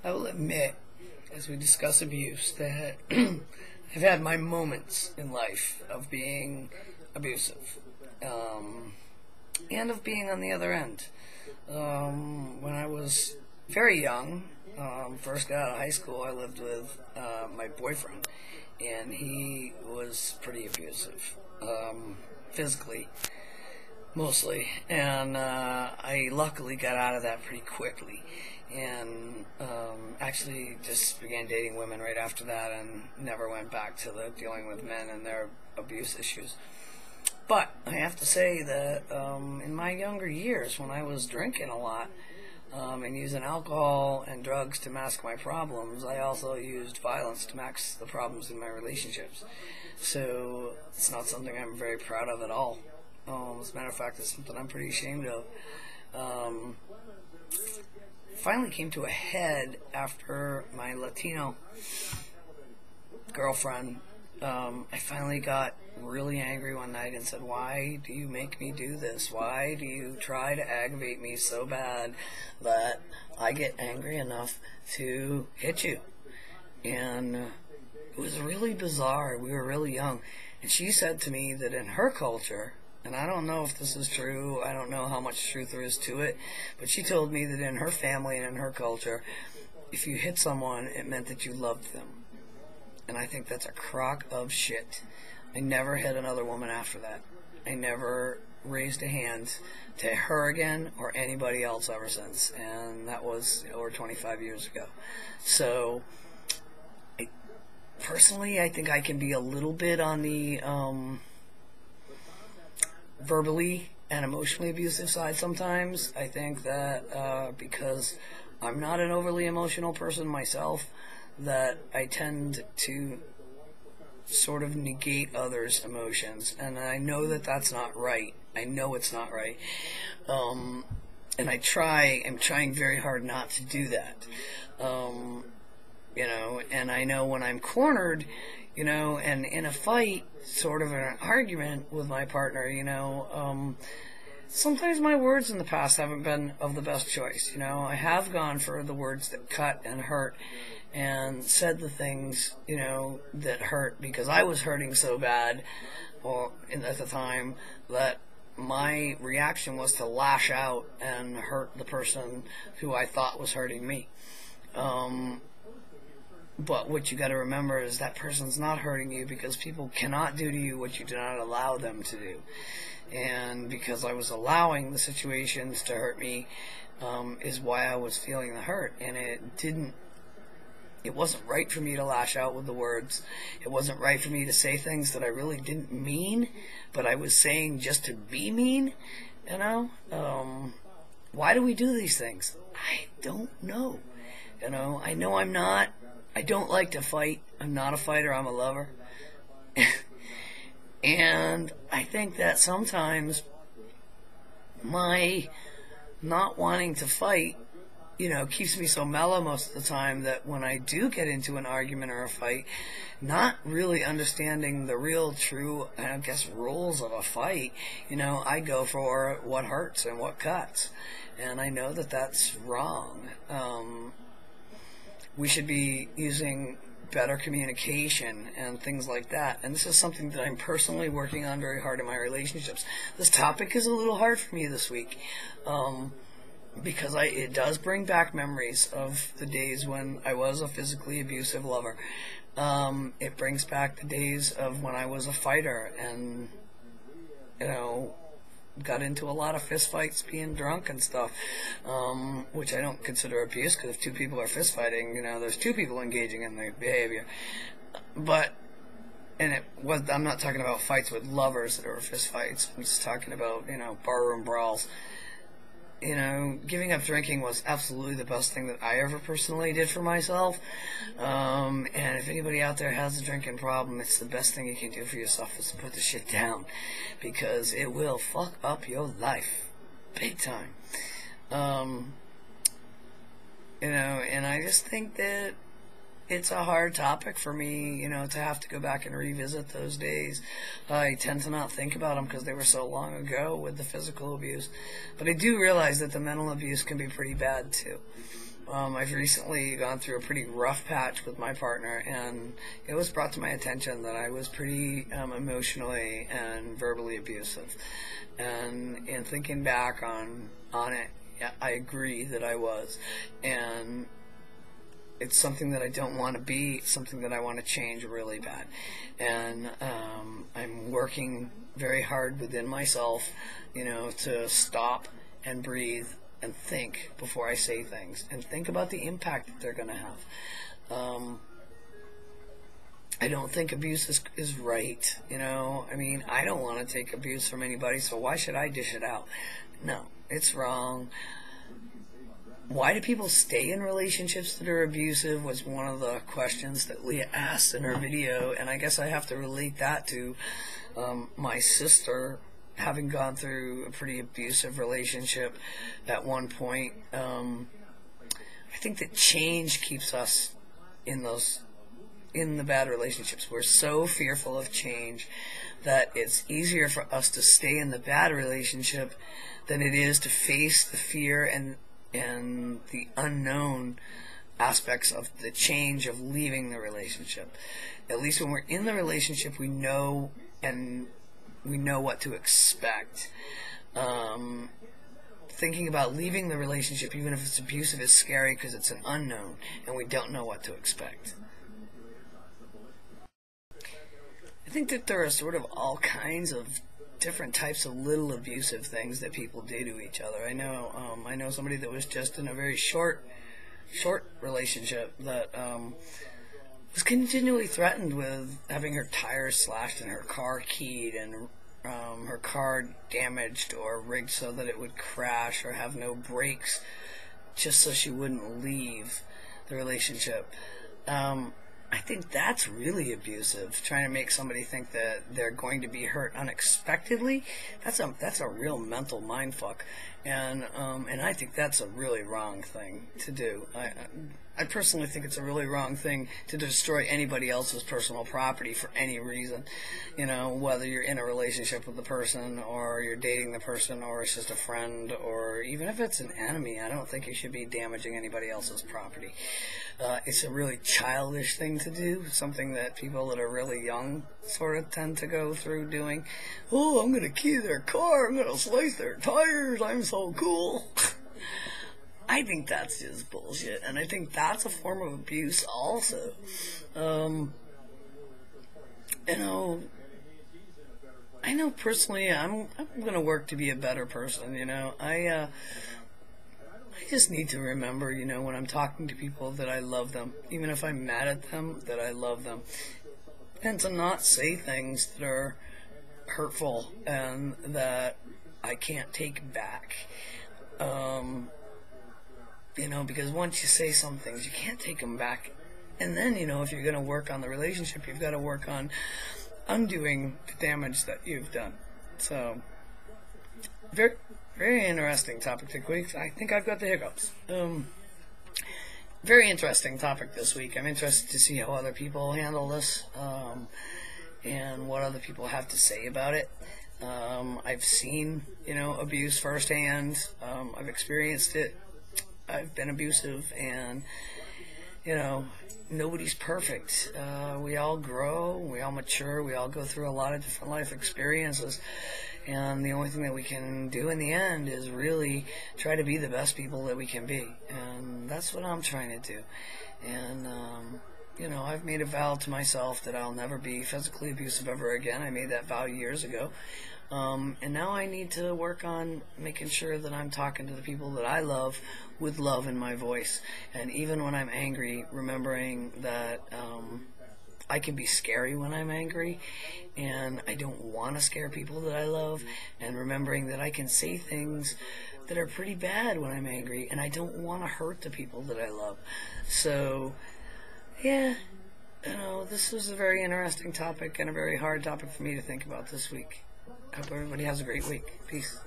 I will admit, as we discuss abuse, that I've had my moments in life of being abusive, and of being on the other end. When I was very young, first got out of high school, I lived with my boyfriend, and he was pretty abusive, physically, mostly, and I luckily got out of that pretty quickly, and actually just began dating women right after that, and never went back to the dealing with men and their abuse issues. But I have to say that in my younger years, when I was drinking a lot and using alcohol and drugs to mask my problems, I also used violence to mask the problems in my relationships. So it's not something I'm very proud of at all. As a matter of fact, it's something I'm pretty ashamed of. Finally came to a head after my Latino girlfriend. I finally got really angry one night and said, "Why do you make me do this? Why do you try to aggravate me so bad that I get angry enough to hit you?" And it was really bizarre. We were really young. And she said to me that in her culture, and I don't know if this is true, I don't know how much truth there is to it, but she told me that in her family and in her culture, if you hit someone, it meant that you loved them. And I think that's a crock of shit. I never hit another woman after that. I never raised a hand to her again or anybody else ever since. And that was over 25 years ago. So, personally, I think I can be a little bit on the verbally and emotionally abusive side sometimes. I think that because I'm not an overly emotional person myself, that I tend to sort of negate others' emotions, and I know that that's not right. I know it's not right, and I'm trying very hard not to do that, and I know when I'm cornered, and in a fight, sort of an argument with my partner, sometimes my words in the past haven't been of the best choice. I have gone for the words that cut and hurt, and said the things, that hurt because I was hurting so bad at the time that my reaction was to lash out and hurt the person who I thought was hurting me. But what you got to remember is that person's not hurting you because people cannot do to you what you do not allow them to do. And because I was allowing the situations to hurt me is why I was feeling the hurt. And it wasn't right for me to lash out with the words. It wasn't right for me to say things that I really didn't mean, but I was saying just to be mean, Why do we do these things? I don't know. I know I don't like to fight. I'm not a fighter, I'm a lover. And I think that sometimes my not wanting to fight keeps me so mellow most of the time that when I do get into an argument or a fight, not really understanding the real, true, I guess, rules of a fight, I go for what hurts and what cuts. And I know that that's wrong. We should be using better communication and things like that. And this is something that I'm personally working on very hard in my relationships. This topic is a little hard for me this week. Because it does bring back memories of the days when I was a physically abusive lover. It brings back the days of when I was a fighter and, got into a lot of fist fights being drunk and stuff, which I don't consider abuse because if two people are fist fighting, there's two people engaging in the behavior. I'm not talking about fights with lovers that are fist fights. I'm just talking about, barroom brawls. Giving up drinking was absolutely the best thing that I ever personally did for myself. And if anybody out there has a drinking problem, it's the best thing you can do for yourself is to put the shit down. Because it will fuck up your life. Big time. And I just think that it's a hard topic for me, to have to go back and revisit those days. I tend to not think about them because they were so long ago with the physical abuse. But I do realize that the mental abuse can be pretty bad, too. I've recently gone through a pretty rough patch with my partner, and it was brought to my attention that I was pretty emotionally and verbally abusive. And in thinking back on it, yeah, I agree that I was. And it's something that I don't want to be. It's something that I want to change really bad. And I'm working very hard within myself, to stop and breathe and think before I say things, and think about the impact that they're going to have. I don't think abuse is right, I don't want to take abuse from anybody, so why should I dish it out? No, it's wrong. Why do people stay in relationships that are abusive was one of the questions that Leah asked in her video, and I guess I have to relate that to my sister having gone through a pretty abusive relationship at one point. I think that change keeps us in the bad relationships. We're so fearful of change that it's easier for us to stay in the bad relationship than it is to face the fear and the unknown aspects of the change of leaving the relationship. At least when we're in the relationship, we know what to expect. Thinking about leaving the relationship, even if it's abusive, is scary because it's an unknown and we don't know what to expect. I think that there are sort of all kinds of different types of little abusive things that people do to each other. I know somebody that was just in a very short relationship that was continually threatened with having her tires slashed and her car keyed and her car damaged or rigged so that it would crash or have no brakes, just so she wouldn't leave the relationship. I think that's really abusive, trying to make somebody think that they're going to be hurt unexpectedly. That's a real mental mindfuck, and I think that's a really wrong thing to do. I personally think it's a really wrong thing to destroy anybody else's personal property for any reason. Whether you're in a relationship with the person, or you're dating the person, or it's just a friend, or even if it's an enemy, I don't think you should be damaging anybody else's property. It's a really childish thing to do, something that people that are really young sort of tend to go through doing. Oh, I'm going to key their car, I'm going to slice their tires, I'm so cool. I think that's just bullshit, and I think that's a form of abuse also. I know personally I'm going to work to be a better person, I just need to remember, when I'm talking to people, that I love them, even if I'm mad at them, that I love them, and to not say things that are hurtful and that I can't take back. Because once you say some things, you can't take them back. And then, if you're going to work on the relationship, you've got to work on undoing the damage that you've done. So, very, very interesting topic this week. I think I've got the hiccups. Very interesting topic this week. I'm interested to see how other people handle this, and what other people have to say about it. I've seen, abuse firsthand. I've experienced it. I've been abusive, and, nobody's perfect. We all grow, we all mature, we all go through a lot of different life experiences, and the only thing that we can do in the end is really try to be the best people that we can be, and that's what I'm trying to do. And, I've made a vow to myself that I'll never be physically abusive ever again. I made that vow years ago. And now I need to work on making sure that I'm talking to the people that I love with love in my voice. And even when I'm angry, remembering that I can be scary when I'm angry, and I don't want to scare people that I love, and remembering that I can say things that are pretty bad when I'm angry, and I don't want to hurt the people that I love. So, yeah, this was a very interesting topic and a very hard topic for me to think about this week. I hope everybody has a great week. Peace.